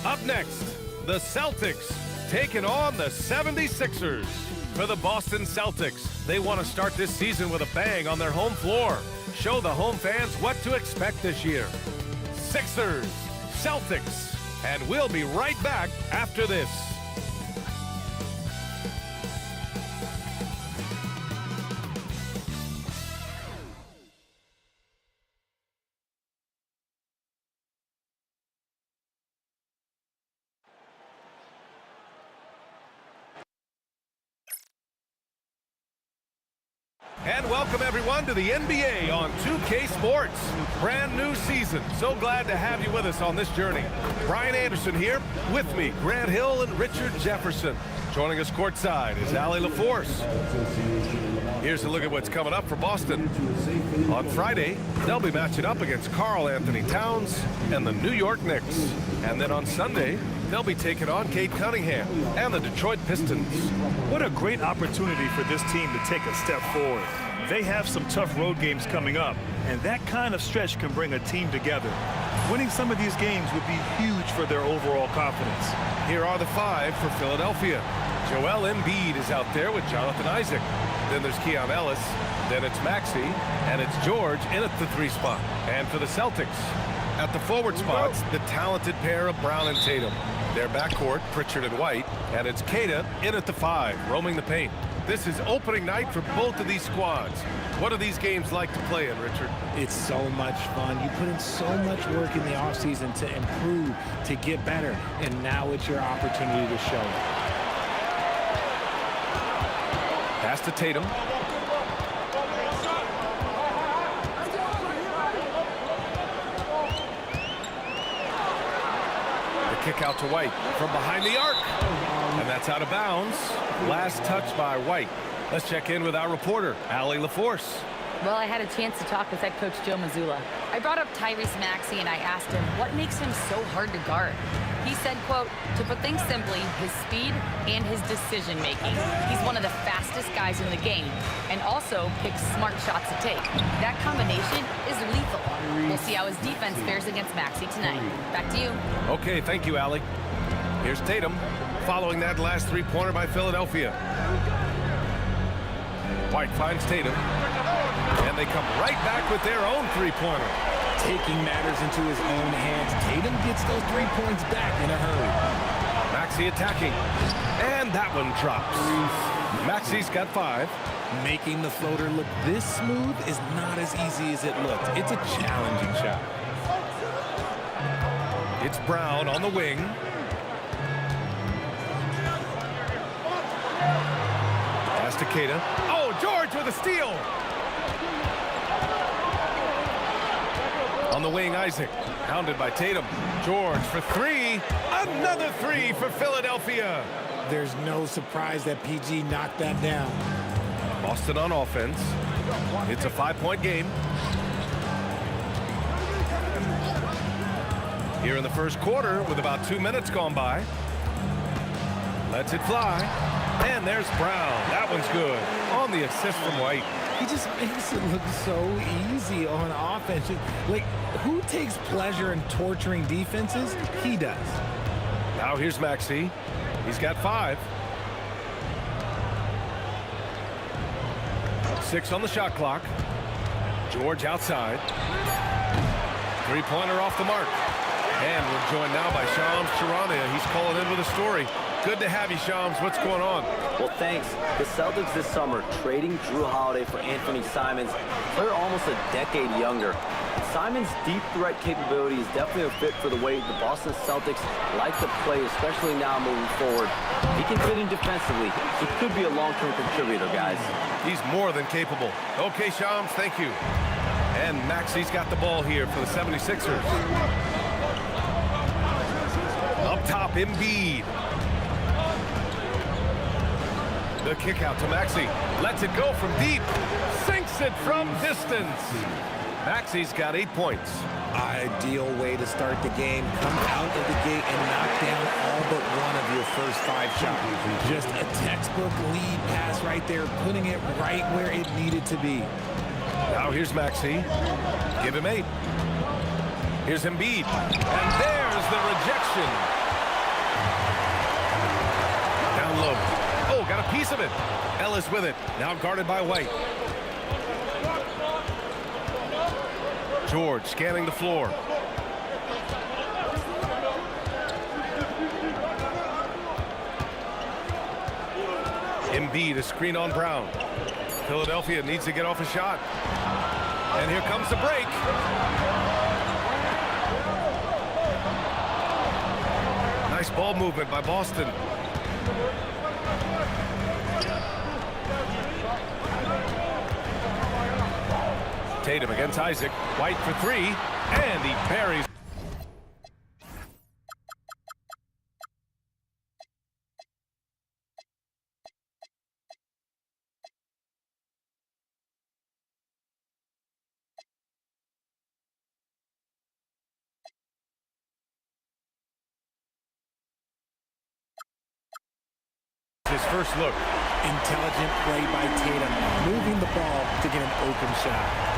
Up next, the Celtics taking on the 76ers. For the Boston Celtics, they want to start this season with a bang on their home floor. Show the home fans what to expect this year. Sixers, Celtics, and we'll be right back after this. And welcome everyone to the NBA on 2K Sports. Brand new season. So glad to have you with us on this journey. Brian Anderson here. With me, Grant Hill and Richard Jefferson. Joining us courtside is Allie LaForce. Here's a look at what's coming up for Boston. On Friday, they'll be matching up against Karl Anthony Towns and the New York Knicks. And then on Sunday, they'll be taking on Cade Cunningham and the Detroit Pistons. What a great opportunity for this team to take a step forward. They have some tough road games coming up, and that kind of stretch can bring a team together. Winning some of these games would be huge for their overall confidence. Here are the five for Philadelphia. Joel Embiid is out there with Jonathan Isaac. Then there's Keon Ellis. Then it's Maxey. And it's George in at the 3 spot. And for the Celtics, at the forward spots, the talented pair of Brown and Tatum. Their backcourt, Pritchard and White. And it's Queta in at the 5, roaming the paint. This is opening night for both of these squads. What are these games like to play in, Richard? It's so much fun. You put in so much work in the offseason to improve, to get better, and now it's your opportunity to show it. Pass to Tatum. The kick out to White from behind the arc. And that's out of bounds. Last touch by White. Let's check in with our reporter, Allie LaForce. Well, I had a chance to talk with head coach Joe Mazzulla. I brought up Tyrese Maxey and I asked him what makes him so hard to guard. He said, quote, to put things simply, his speed and his decision-making. He's one of the fastest guys in the game and also picks smart shots to take. That combination is lethal. We'll see how his defense fares against Maxey tonight. Back to you. Okay, thank you, Allie. Here's Tatum following that last 3-pointer by Philadelphia. White finds Tatum, and they come right back with their own 3-pointer. Taking matters into his own hands, Tatum gets those 3 points back in a hurry. Maxey attacking, and that one drops. Maxey's got 5. Making the floater look this smooth is not as easy as it looks. It's a challenging shot. It's Brown on the wing. Pass to Queta. Oh, George with a steal. On the wing, Isaac. Hounded by Tatum. George for 3. Another 3 for Philadelphia. There's no surprise that PG knocked that down. Boston on offense. It's a 5-point game. Here in the first quarter with about 2 minutes gone by. Lets it fly. And there's Brown. That one's good. On the assist from White. He just makes it look so easy on offense. Like, who takes pleasure in torturing defenses? He does. Now here's Maxey. He's got 5. 6 on the shot clock. George outside. 3-pointer off the mark. And we're joined now by Shams Charania. He's calling in with a story. Good to have you, Shams. What's going on? Well, thanks. The Celtics this summer trading Drew Holiday for Anthony Simons. They're almost a decade younger. Simons' deep threat capability is definitely a fit for the way the Boston Celtics like to play, especially now moving forward. He can fit in defensively. He could be a long-term contributor, guys. He's more than capable. Okay, Shams, thank you. And Maxey's got the ball here for the 76ers. Up top, Embiid. The kick out to Maxey. Lets it go from deep. Sinks it from distance. Maxey's got 8 points. Ideal way to start the game. Come out of the gate and knock down all but one of your first 5 shots. Just a textbook lead pass right there, putting it right where it needed to be. Now here's Maxey. Give him 8. Here's Embiid. And there's the rejection. Oh, got a piece of it. Ellis with it. Now guarded by White. George scanning the floor. Embiid, a screen on Brown. Philadelphia needs to get off a shot. And here comes the break. Nice ball movement by Boston. Tatum against Isaac. White for three. And he parries. His first look. Intelligent play by Tatum, moving the ball to get an open shot.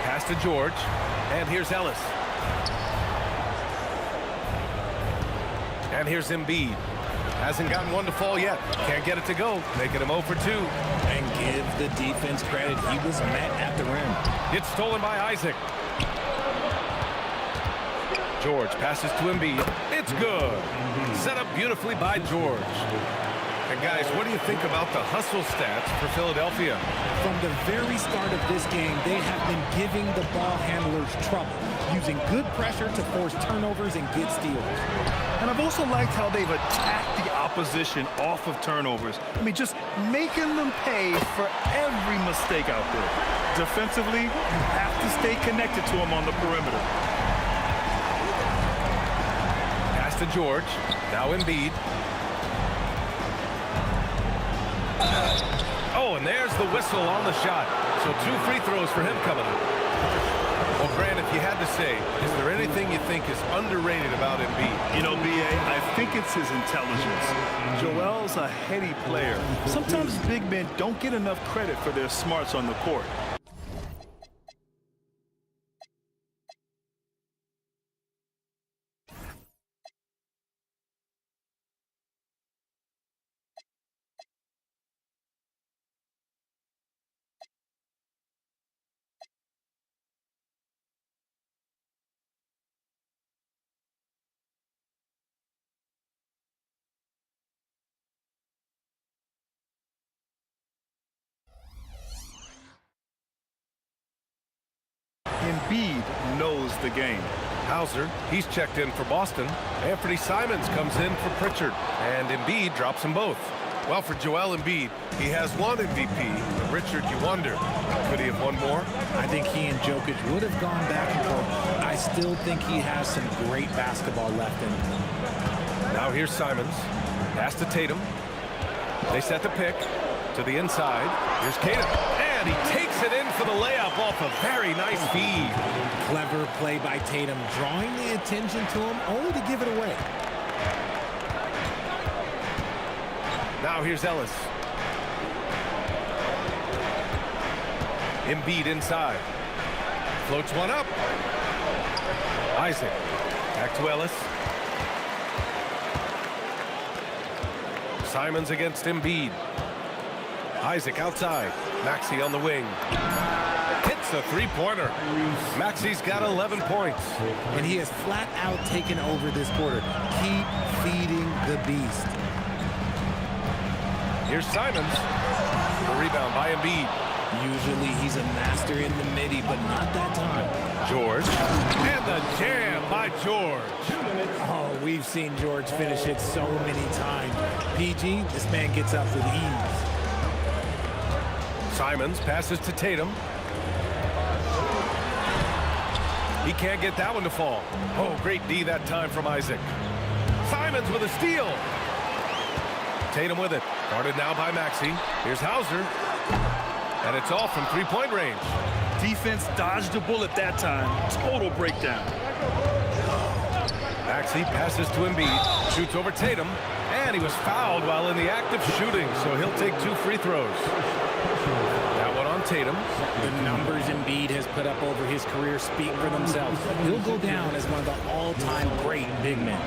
Pass to George. And here's Ellis. And here's Embiid. Hasn't gotten one to fall yet. Can't get it to go. Making him 0 for 2. And give the defense credit. He was met at the rim. It's stolen by Isaac. George passes to Embiid. It's good. Set up beautifully by George. And guys, what do you think about the hustle stats for Philadelphia? From the very start of this game, they have been giving the ball handlers trouble, using good pressure to force turnovers and get steals. And I've also liked how they've attacked the opposition off of turnovers. I mean, just making them pay for every mistake out there. Defensively, you have to stay connected to them on the perimeter. Pass to George. Now Embiid. Oh, and there's the whistle on the shot. So 2 free throws for him coming up. Well, Grant, if you had to say, is there anything you think is underrated about Embiid? You know, B.A., I think it's his intelligence. Joel's a heady player. Sometimes big men don't get enough credit for their smarts on the court. Embiid knows the game. Hauser, he's checked in for Boston. Anthony Simons comes in for Pritchard. And Embiid drops them both. Well, for Joel Embiid, he has one MVP. But Richard, you wonder, could he have won more? I think he and Jokic would have gone back and forth. I still think he has some great basketball left in him. Now here's Simons. Pass to Tatum. They set the pick to the inside. Here's Tatum. And he takes it in for the layup off a very nice feed. Clever play by Tatum, drawing the attention to him, only to give it away. Now here's Ellis. Embiid inside. Floats one up. Isaac. Back to Ellis. Simons against Embiid. Isaac outside. Maxey on the wing. Hits a three-pointer. Maxey's got 11 points. And he has flat out taken over this quarter. Keep feeding the beast. Here's Simons. The rebound by Embiid. Usually he's a master in the midi, but not that time. George. And the jam by George. Oh, we've seen George finish it so many times. PG, this man gets up with ease. Simons passes to Tatum. He can't get that one to fall. Oh, great D that time from Isaac. Simons with a steal. Tatum with it. Guarded now by Maxey. Here's Hauser. And it's off from three-point range. Defense dodged a bullet that time. Total breakdown. Maxey passes to Embiid. Shoots over Tatum. And he was fouled while in the act of shooting, so he'll take 2 free throws. That one on Tatum. The numbers Embiid has put up over his career speak for themselves. He'll go down as one of the all-time great big men.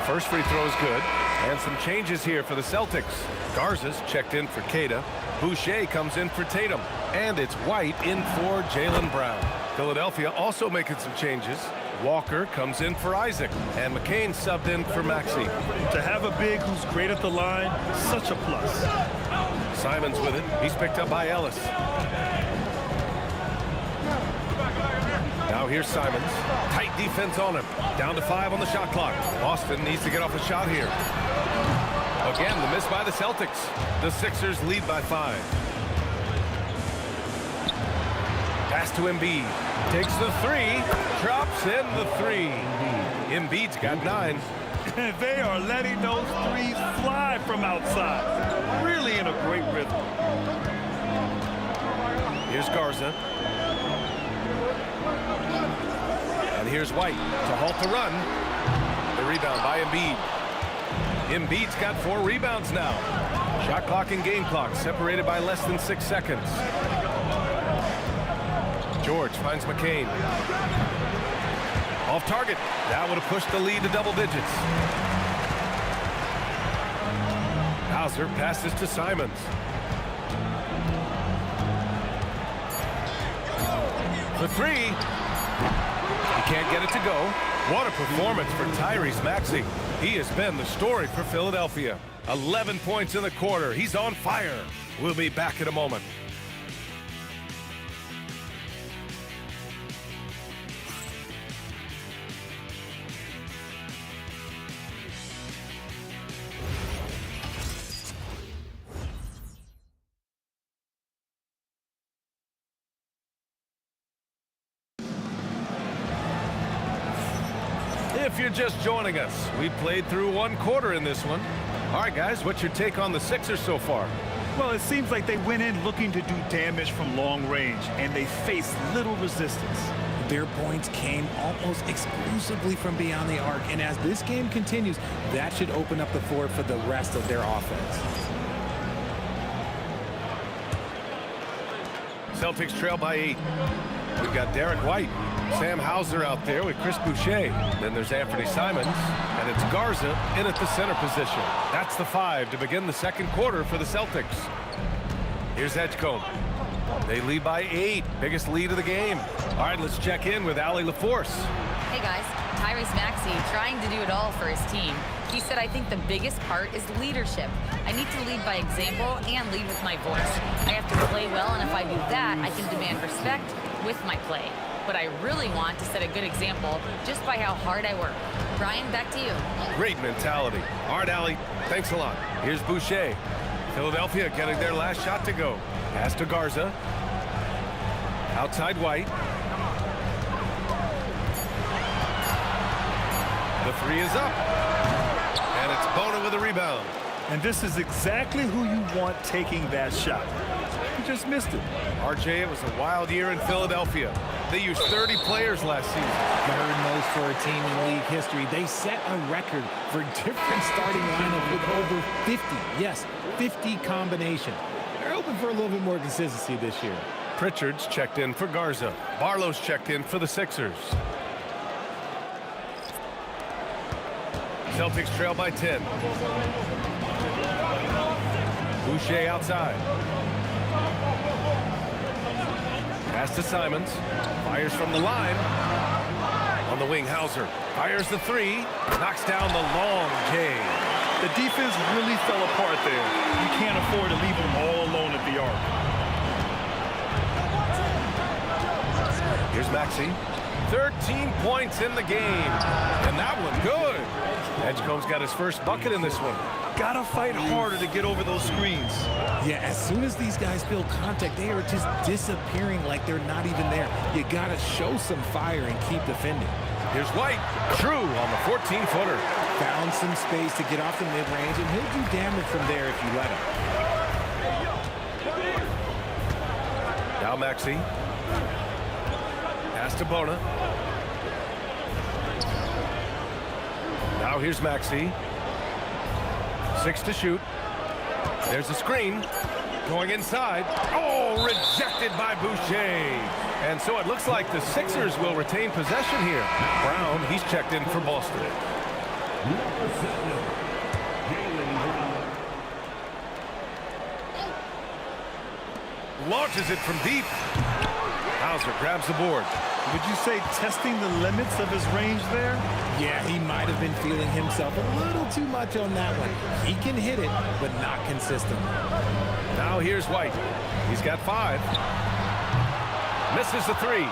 first free throw is good. And some changes here for the Celtics. Garza's checked in for Queta. Boucher comes in for Tatum. And it's White in for Jaylen Brown. Philadelphia also making some changes. Walker comes in for Isaac. And McCain subbed in for Maxey. To have a big who's great at the line, such a plus. Simons with it. He's picked up by Ellis. Now here's Simons. Tight defense on him. Down to 5 on the shot clock. Boston needs to get off a shot here. Again, the miss by the Celtics. The Sixers lead by 5. Pass to Embiid. Takes the 3. Drops in the 3. Embiid's got 9. And they are letting those threes fly from outside. Really in a great rhythm. Here's Garza. And here's White to halt the run. The rebound by Embiid. Embiid's got 4 rebounds now. Shot clock and game clock separated by less than 6 seconds. George finds McCain. Off target. That would have pushed the lead to double digits. Hauser passes to Simons. The 3. He can't get it to go. What a performance for Tyrese Maxey. He has been the story for Philadelphia. 11 points in the quarter. He's on fire. We'll be back in a moment. If you're just joining us, we played through 1 quarter in this one. All right, guys, what's your take on the Sixers so far? Well, it seems like they went in looking to do damage from long range, and they faced little resistance. Their points came almost exclusively from beyond the arc, and as this game continues, that should open up the floor for the rest of their offense. Celtics trail by 8. We've got Derek White, Sam Hauser out there with Chris Boucher. Then there's Anthony Simons, and it's Garza in at the center position. That's the 5 to begin the second quarter for the Celtics. Here's Edgecombe. They lead by 8, biggest lead of the game. All right, let's check in with Allie LaForce. Hey guys, Tyrese Maxey trying to do it all for his team. He said, I think the biggest part is leadership. I need to lead by example and lead with my voice. I have to play well, and if I do that, I can demand respect with my play. But I really want to set a good example just by how hard I work. Brian, back to you. Great mentality. All right, Allie, thanks a lot. Here's Boucher. Philadelphia getting their last shot to go. Pass to Garza. Outside White. The 3 is up. And it's Bona with a rebound. And this is exactly who you want taking that shot. He just missed it. RJ, it was a wild year in Philadelphia. They used 30 players last season. Third most for a team in league history. They set a record for different starting lineup with over 50. Yes, 50 combinations. They're hoping for a little bit more consistency this year. Pritchard's checked in for Garza. Barlow's checked in for the Sixers. Celtics trail by 10. Boucher outside. Pass to Simons. Fires from the line. On the wing, Hauser. Fires the 3. Knocks down the long J. The defense really fell apart there. You can't afford to leave them all alone at the arc. Here's Maxey. 13 points in the game. And that one good. Edgecombe's got his first bucket in this one. Gotta fight harder to get over those screens. Yeah, as soon as these guys feel contact, they are just disappearing like they're not even there. You gotta show some fire and keep defending. Here's White. True on the 14-footer. Found some space to get off the mid-range, and he'll do damage from there if you let him. Now Maxey. Pass to Bona. Now here's Maxey. 6 to shoot. There's a screen. Going inside. Oh, rejected by Boucher. And so it looks like the Sixers will retain possession here. Brown, he's checked in for Boston. Launches it from deep. Hauser grabs the board. Would you say testing the limits of his range there? Yeah, he might have been feeling himself a little too much on that one. He can hit it, but not consistently. Now here's White. He's got 5. Misses the 3.